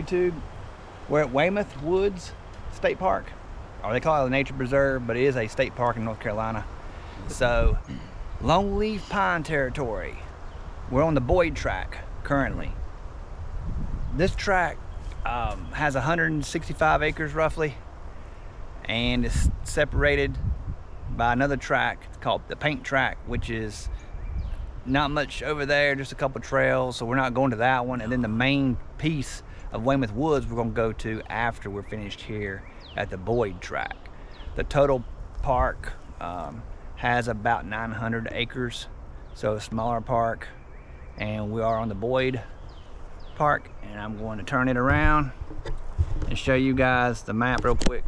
YouTube. We're at Weymouth Woods State Park, or they call it a nature preserve, but it is a state park in North Carolina. So, Longleaf pine territory. We're on the Boyd tract currently. This tract has 165 acres roughly, and it's separated by another tract called the paint tract, which is not much over there, just a couple trails, so we're not going to that one. And then the main piece of Weymouth Woods we're going to go to after we're finished here at the Boyd tract. The total park has about 900 acres, so a smaller park, and we are on the Boyd park, and I'm going to turn it around and show you guys the map real quick.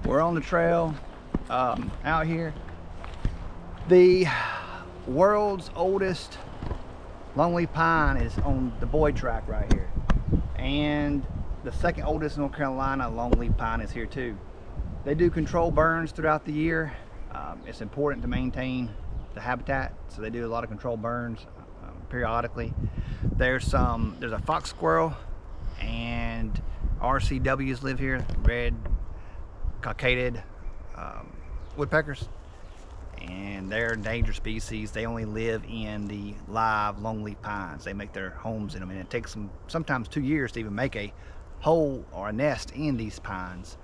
We're on the trail out here. The world's oldest longleaf pine is on the Boyd tract right here, and the second oldest in North Carolina longleaf pine is here too. They do control burns throughout the year. It's important to maintain the habitat, so they do a lot of control burns periodically. There's a fox squirrel and RCWs live here, red-cockaded woodpeckers, and they're endangered species. They only live in the live longleaf pines. They make their homes in them, and it takes them sometimes 2 years to even make a hole or a nest in these pines.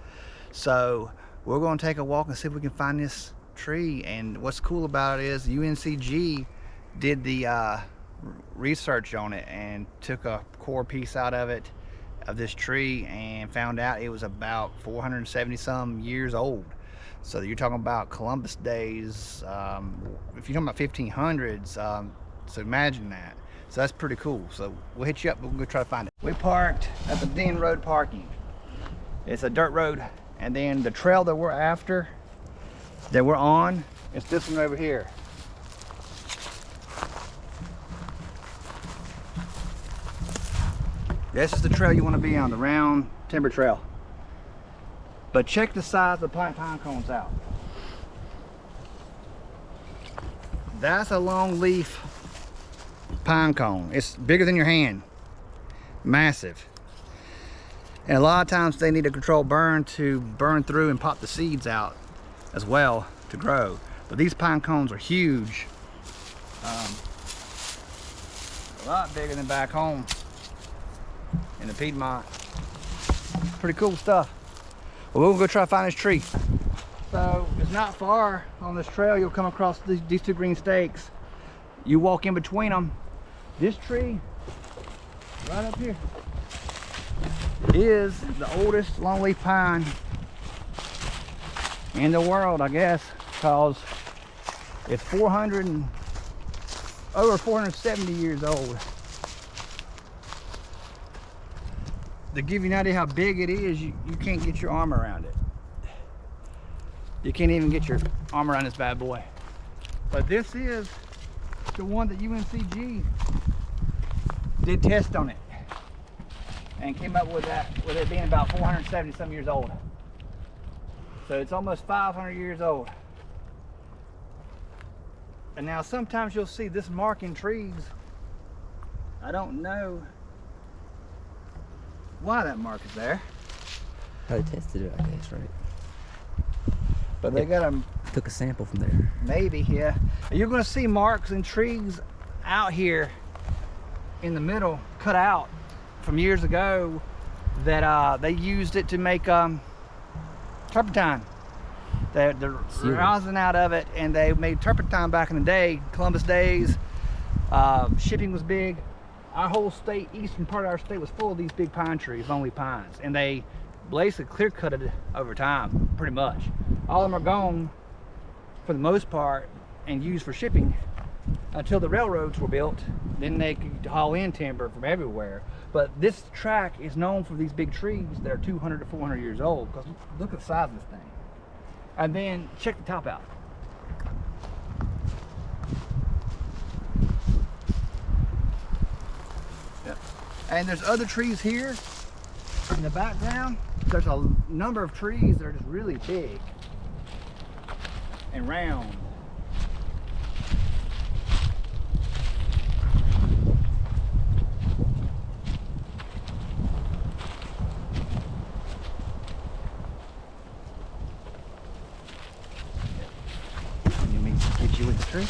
So we're going to take a walk and see if we can find this tree. And what's cool about it is UNCG did the research on it and took a core piece out of it, of this tree, and found out it was about 470 some years old. So you're talking about Columbus days, if you're talking about 1500s, so imagine that. So that's pretty cool. So we'll hit you up, we'll go try to find it. We parked at the Den Road parking. It's a dirt road, and then the trail that we're after, that we're on, it's this one over here. This is the trail you want to be on, the round timber trail. But check the size of the pine cones out. That's a long leaf pine cone. It's bigger than your hand. Massive. And a lot of times they need a controlled burn to burn through and pop the seeds out as well to grow. But these pine cones are huge. A lot bigger than back home in the Piedmont. Pretty cool stuff. Well, we'll go try to find this tree. So it's not far on this trail. You'll come across these two green stakes. You walk in between them. This tree right up here is the oldest longleaf pine in the world, I guess, because it's over 470 years old. To give you an idea how big it is, you can't get your arm around it. You can't even get your arm around this bad boy. But this is the one that UNCG did test on it and came up with that, with it being about 470 some years old. So it's almost 500 years old. And now sometimes you'll see this mark in trees. I don't know why that mark is there. How they tested it, I guess, right? But they got them. Took a sample from there. Maybe, yeah. And you're going to see marks in trees out here in the middle, cut out from years ago, that they used it to make turpentine. The rosin out of it, and they made turpentine back in the day, Columbus days. Shipping was big. Our whole state, eastern part of our state, was full of these big pine trees, longleaf pines, and they basically clear-cutted over time, pretty much. All of them are gone for the most part and used for shipping until the railroads were built. Then they could haul in timber from everywhere. But this tract is known for these big trees that are 200 to 400 years old, because look at the size of this thing. And then check the top out. And there's other trees here in the background. There's a number of trees that are just really big and round. Let me get you with the tree.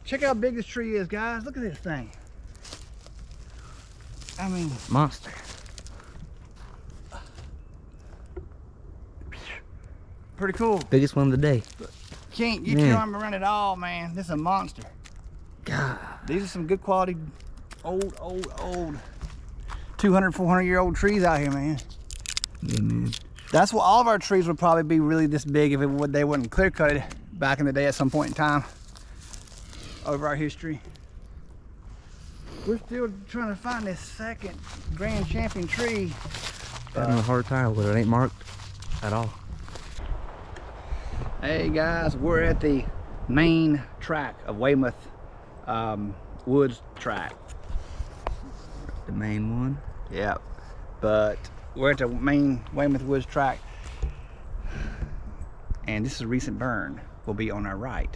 Check how big this tree is, guys. Look at this thing. I mean, Monster. Pretty cool. Biggest one of the day. Can't get your arm around it all, man. This is a monster. God. These are some good quality, old 200, 400-year-old trees out here, man. Yeah, man. That's what all of our trees would probably be really this big if they wouldn't clear cut back in the day at some point in time over our history. We're still trying to find this second grand champion tree. Having a hard time with it. It ain't marked at all. Hey guys, we're at the main tract of Weymouth Woods tract. The main one. Yep, but we're at the main Weymouth Woods tract, and this is a recent burn. Will be on our right.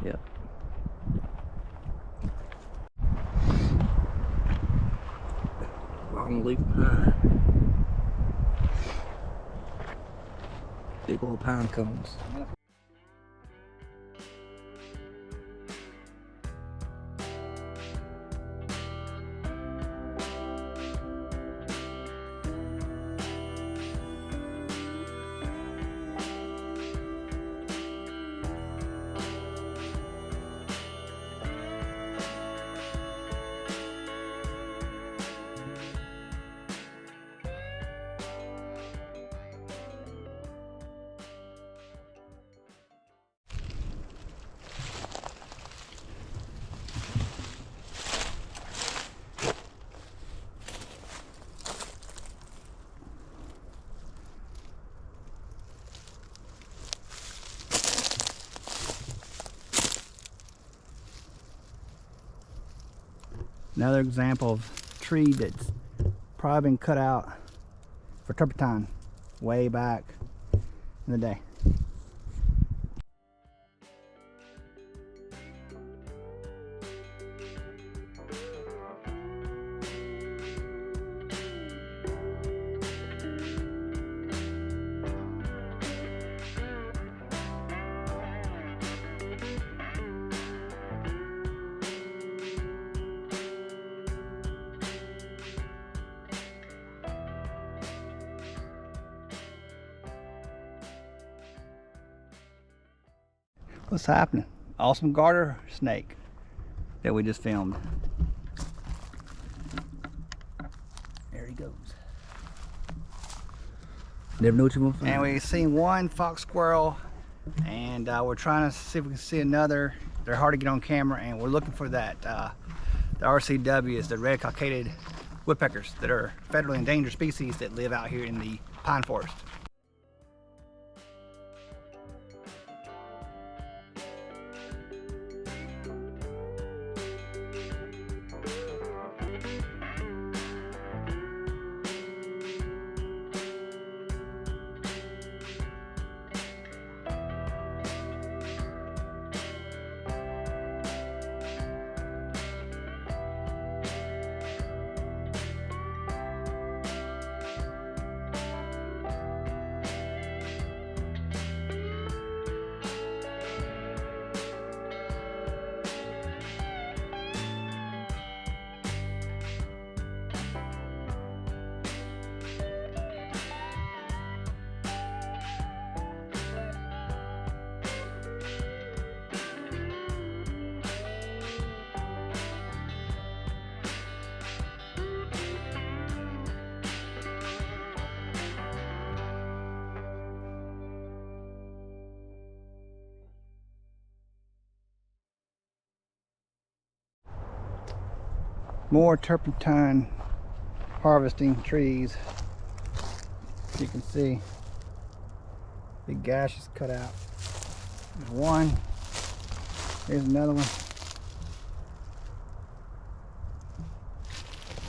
Yep. Longleaf pine. Big old pine cones. Another example of tree that's probably been cut out for turpentine way back in the day. What's happening? Awesome garter snake that we just filmed. There he goes. Never know what you're gonna find. And we've seen one fox squirrel, and we're trying to see if we can see another. They're hard to get on camera, and we're looking for that. The RCWs, the red-cockaded woodpeckers, that are federally endangered species that live out here in the pine forest. More turpentine harvesting trees. As you can see, big gashes cut out. There's one. Here's another one.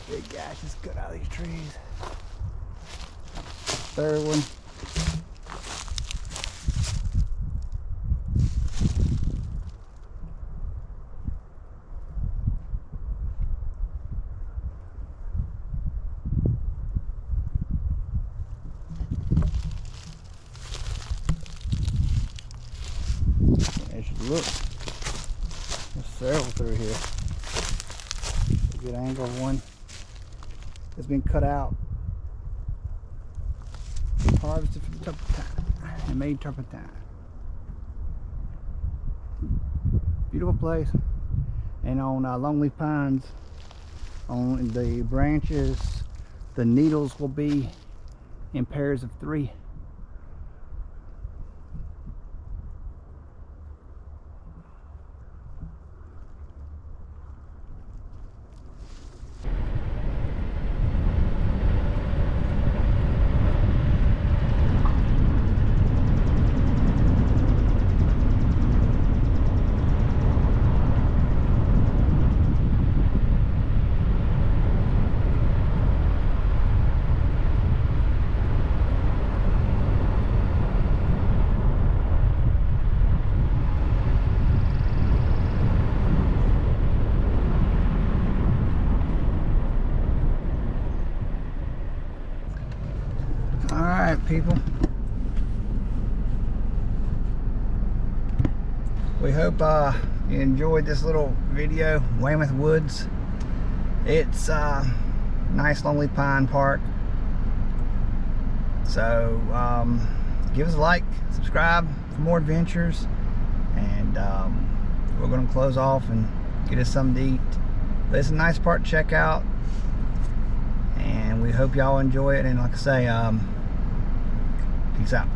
Big gashes cut out of these trees. Third one. Look, there's several through here. A good angle of one that's been cut out, harvested for the turpentine and made turpentine. Beautiful place. And on longleaf pines, on the branches, the needles will be in pairs of 3. Alright, people, we hope you enjoyed this little video. Weymouth Woods, it's a nice lonely pine park, so give us a like, subscribe for more adventures, and we're going to close off and get us something to eat. But it's a nice park to check out, and we hope y'all enjoy it. And like I say, peace out.